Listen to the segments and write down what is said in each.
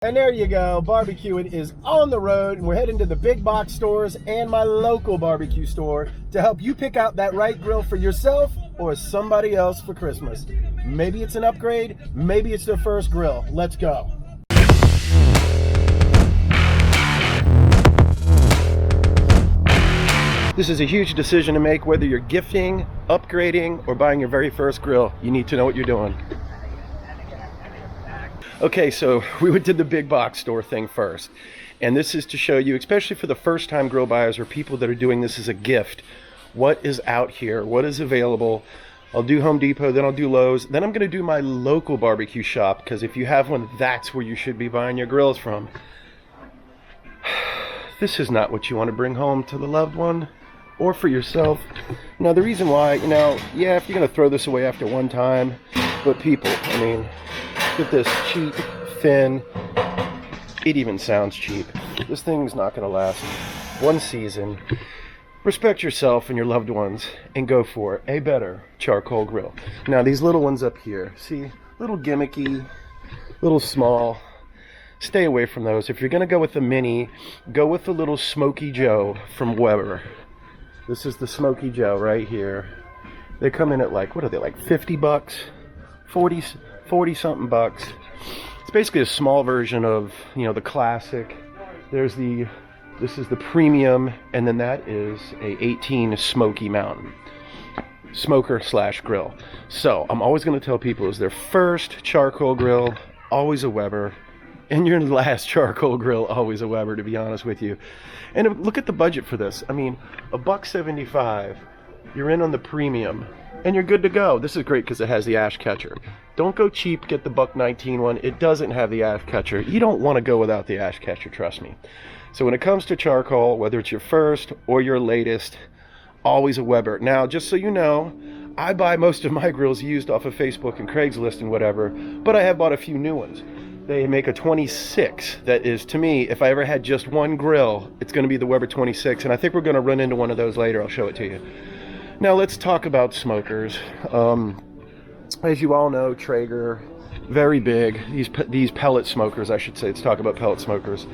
And there you go, barbecuing is on the road, and we're heading to the big box stores and my local barbecue store to help you pick out that right grill for yourself or somebody else for Christmas. Maybe it's an upgrade, maybe it's their first grill. Let's go. This is a huge decision to make, whether you're gifting, upgrading, or buying your very first grill. You need to know what you're doing. Okay, so we did the big box store thing first. And this is to show you, especially for the first time grill buyers or people that are doing this as a gift, what is out here, what is available. I'll do Home Depot, then I'll do Lowe's, then I'm gonna do my local barbecue shop, because if you have one, that's where you should be buying your grills from. This is not what you want to bring home to the loved one or for yourself. Now the reason why, yeah, if you're gonna throw this away after one time, but people, look at this, cheap, thin, it even sounds cheap. This thing's not gonna last one season. Respect yourself and your loved ones and go for a better charcoal grill. Now these little ones up here, see, little gimmicky, little small. Stay away from those. If you're gonna go with the mini, go with the little Smoky Joe from Weber. This is the Smoky Joe right here. They come in at like, what are they, like 50 bucks? 40 something bucks. It's basically a small version of, the classic. This is the premium, and then that is a 18 Smoky Mountain. Smoker / grill. So I'm always going to tell people, is their first charcoal grill, always a Weber, and your last charcoal grill, always a Weber, to be honest with you. And look at the budget for this. $1.75. You're in on the premium, and you're good to go. This is great because it has the ash catcher. Don't go cheap, get the $1.19 one. It doesn't have the ash catcher. You don't want to go without the ash catcher, trust me. So when it comes to charcoal, whether it's your first or your latest, always a Weber. Now, just so you know, I buy most of my grills used off of Facebook and Craigslist and whatever, but I have bought a few new ones. They make a 26 that is, to me, if I ever had just one grill, it's going to be the Weber 26, and I think we're going to run into one of those later. I'll show it to you. Now let's talk about smokers. As you all know, Traeger, very big. These pellet smokers, I should say. Let's talk about pellet smokers.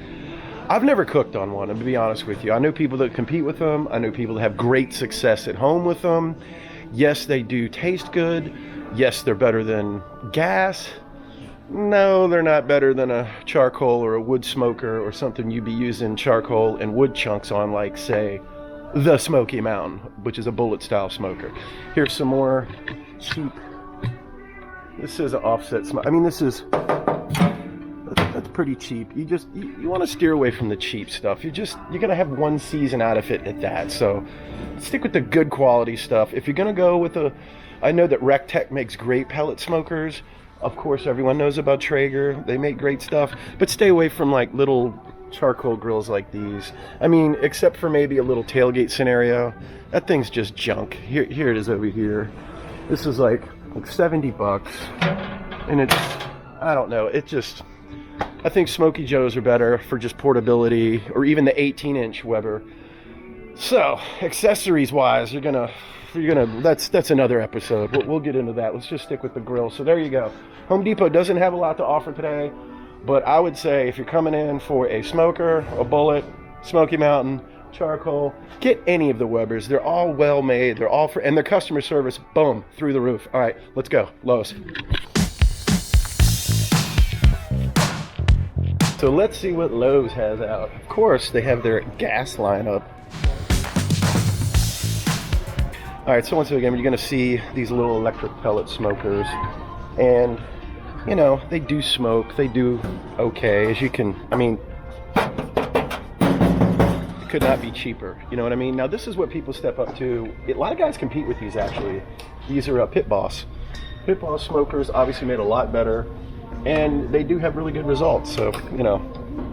I've never cooked on one, and to be honest with you, I know people that compete with them. I know people that have great success at home with them. Yes, they do taste good. Yes, they're better than gas. No, they're not better than a charcoal or a wood smoker or something you'd be using charcoal and wood chunks on, like, say, the Smoky Mountain, which is a bullet style smoker. Here's some more cheap. This is an offset smoke. That's pretty cheap. You want to steer away from the cheap stuff. You're gonna have one season out of it at that. So stick with the good quality stuff. If you're gonna go with I know that RecTech makes great pellet smokers. Of course, everyone knows about Traeger. They make great stuff, but stay away from like little charcoal grills like these. Except for maybe a little tailgate scenario. That thing's just junk. Here it is over here. This is like 70 bucks, and it's, I don't know, I think Smoky Joes are better for just portability, or even the 18-inch Weber. So accessories wise, that's another episode. We'll get into that. Let's just stick with the grill. So there you go. Home Depot doesn't have a lot to offer today, but I would say if you're coming in for a smoker, a bullet, Smoky Mountain, charcoal, get any of the Webers. They're all well made. They're all and their customer service, boom, through the roof. All right, let's go. Lowe's. So let's see what Lowe's has out. Of course, they have their gas lineup. All right, so once again, you're gonna see these little electric pellet smokers, and they do smoke. They do okay, as you can. It could not be cheaper. You know what I mean? Now this is what people step up to. A lot of guys compete with these actually. These are Pit Boss. Pit Boss smokers, obviously made a lot better, and they do have really good results. So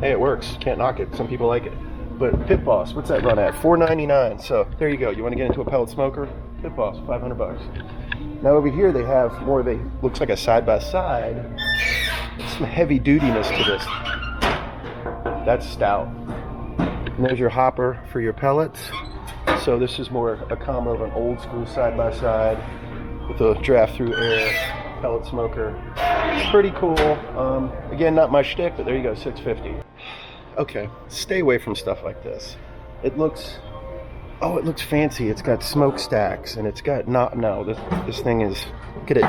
hey, it works. Can't knock it. Some people like it. But Pit Boss, what's that run at? $4.99. So there you go. You want to get into a pellet smoker? Pit Boss, 500 bucks. Now over here they have more of looks like a side-by-side. Some heavy dutiness to this. That's stout. And there's your hopper for your pellets. So this is more a combo of an old school side-by-side with a draft through air. pellet smoker. It's pretty cool. Again, not my shtick, but there you go, $6.50. Okay, stay away from stuff like this. It looks fancy. It's got smokestacks, and it's got this thing is, look at it,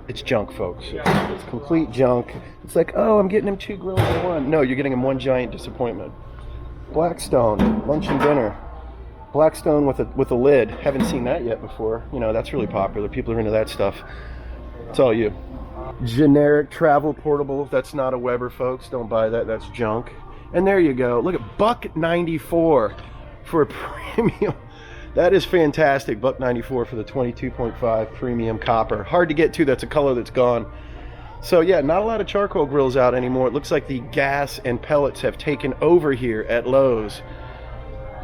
it's junk, folks. It's complete junk. It's like, oh, I'm getting him 2 grills in one. No, you're getting him one giant disappointment. Blackstone, lunch and dinner. Blackstone with a lid. Haven't seen that yet before. You know, that's really popular. People are into that stuff. It's all you. Generic travel portable. That's not a Weber, folks. Don't buy that. That's junk. And there you go. Look at $1.94 for a premium. That is fantastic. $1.94 for the 22.5 premium copper. Hard to get to. That's a color that's gone. So yeah, not a lot of charcoal grills out anymore. It looks like the gas and pellets have taken over here at Lowe's.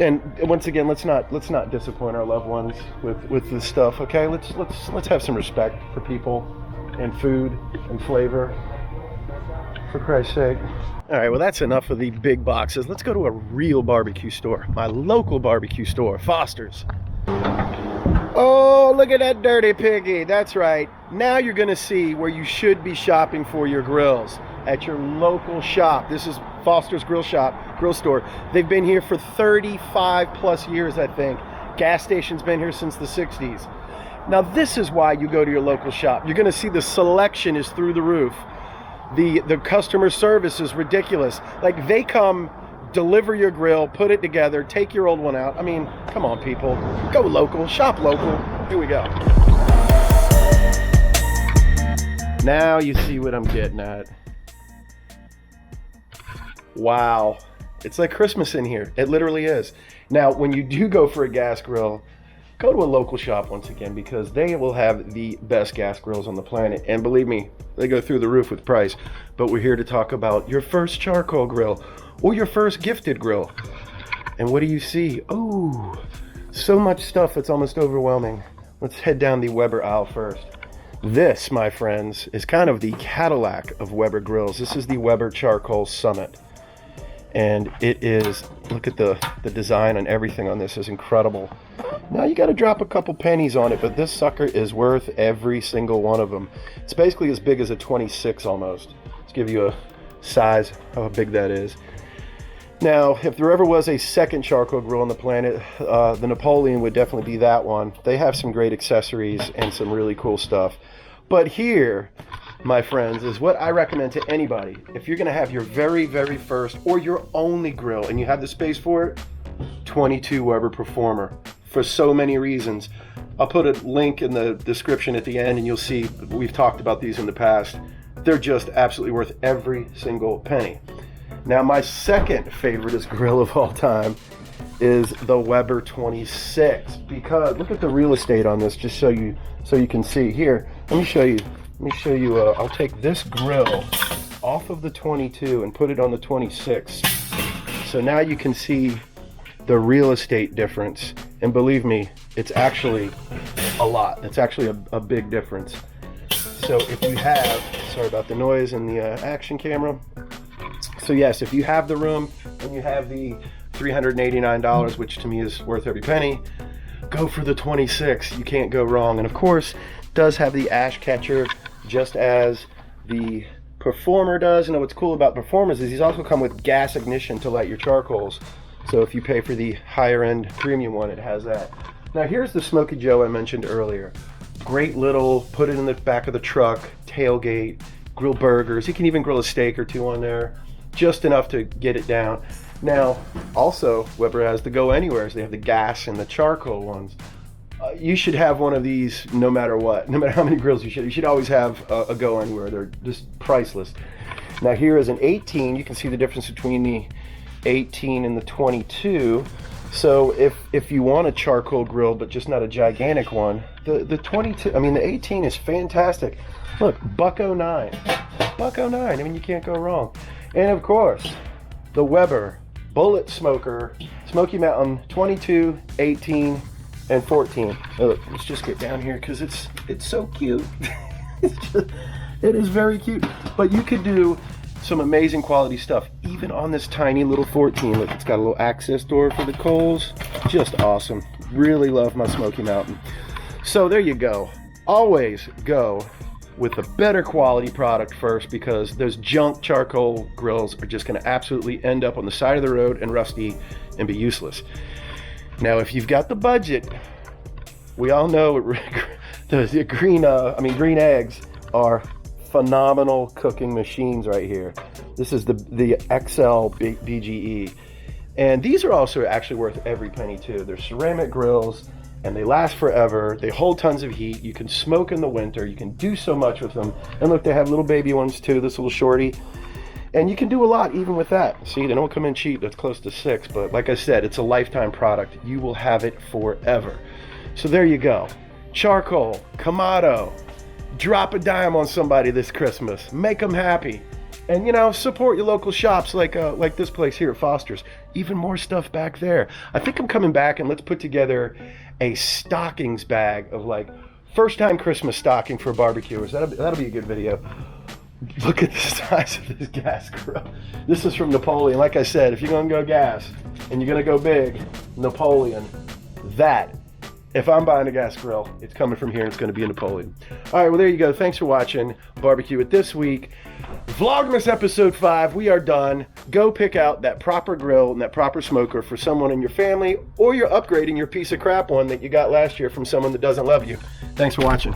And once again, let's not disappoint our loved ones with this stuff, okay? Let's have some respect for people and food and flavor, for Christ's sake. All right, well, that's enough of the big boxes. Let's go to a real barbecue store, my local barbecue store, Foster's. Oh, look at that dirty piggy. That's right. Now you're gonna see where you should be shopping for your grills, at your local shop. This is Foster's Grill Store. They've been here for 35 plus years, I think. Gas station's been here since the 60s. Now this is why you go to your local shop. You're gonna see the selection is through the roof. The customer service is ridiculous. Like, they come, deliver your grill, put it together, take your old one out. I mean, come on, people. Go local, shop local. Here we go. Now you see what I'm getting at. Wow. It's like Christmas in here. It literally is. Now, when you do go for a gas grill, go to a local shop once again, because they will have the best gas grills on the planet. And believe me, they go through the roof with price. But we're here to talk about your first charcoal grill or your first gifted grill. And what do you see? Oh, so much stuff, it's almost overwhelming. Let's head down the Weber aisle first. This, my friends, is kind of the Cadillac of Weber grills. This is the Weber Charcoal Summit. And it is, look at the design and everything on this is incredible. Now you got to drop a couple pennies on it, but this sucker is worth every single one of them. It's basically as big as a 26 almost. Let's give you a size, how big that is. Now, if there ever was a second charcoal grill on the planet, the Napoleon would definitely be that one. They have some great accessories and some really cool stuff. But here, my friends, is what I recommend to anybody. If you're gonna have your very, very first or your only grill and you have the space for it, 22 Weber Performer, for so many reasons. I'll put a link in the description at the end and you'll see we've talked about these in the past. They're just absolutely worth every single penny. Now, my second favorite grill of all time is the Weber 26, because look at the real estate on this, just so you can see. Here, let me show you. I'll take this grill off of the 22 and put it on the 26. So now you can see the real estate difference. And believe me, it's actually a lot. It's actually a big difference. So if you have, sorry about the noise and the action camera. So yes, if you have the room and you have the $389, which to me is worth every penny, go for the 26. You can't go wrong. And of course, it does have the ash catcher, just as the Performer does. And what's cool about Performers is these also come with gas ignition to light your charcoals. So if you pay for the higher end premium one, it has that. Now here's the Smoky Joe I mentioned earlier. Great little, put it in the back of the truck, tailgate, grill burgers. You can even grill a steak or two on there. Just enough to get it down. Now, also, Weber has the Go Anywheres. They have the gas and the charcoal ones. You should have one of these no matter what. No matter how many grills you should always have a Go Anywhere. They're just priceless. Now here is an 18. You can see the difference between the 18 and the 22. So if you want a charcoal grill but just not a gigantic one, the 22, I mean the 18 is fantastic. Look, $1.09. $1.09. I mean, you can't go wrong. And of course, the Weber Bullet Smoker Smoky Mountain 22, 18, and 14. Look, let's just get down here because it's so cute. It is very cute. But you could do some amazing quality stuff even on this tiny little 14. Look, it's got a little access door for the coals. Just awesome. Really love my Smoky Mountain. So there you go. always go with a better quality product first, because those junk charcoal grills are just going to absolutely end up on the side of the road and rusty and be useless. Now, if you've got the budget, we all know the green eggs are phenomenal cooking machines right here. This is the XL BGE, and these are also actually worth every penny too. They're ceramic grills, and they last forever. They hold tons of heat. You can smoke in the winter. You can do so much with them. And look, they have little baby ones too, this little shorty. And you can do a lot even with that. See, they don't come in cheap. That's close to $6. But like I said, it's a lifetime product. You will have it forever. So there you go. Charcoal, Kamado. Drop a dime on somebody this Christmas. Make them happy. And, you know, support your local shops like this place here at Foster's. Even more stuff back there. I think I'm coming back, and let's put together a stockings bag of like first time Christmas stocking for barbecuers. That'll be a good video. Look at the size of this gas grill. This is from Napoleon. Like I said, if you're gonna go gas and you're gonna go big, Napoleon. If I'm buying a gas grill, it's coming from here and it's gonna be a Napoleon. All right, well, there you go. Thanks for watching Barbecue It this week. Vlogmas episode 5, we are done. Go pick out that proper grill and that proper smoker for someone in your family, or you're upgrading your piece of crap one that you got last year from someone that doesn't love you. Thanks for watching.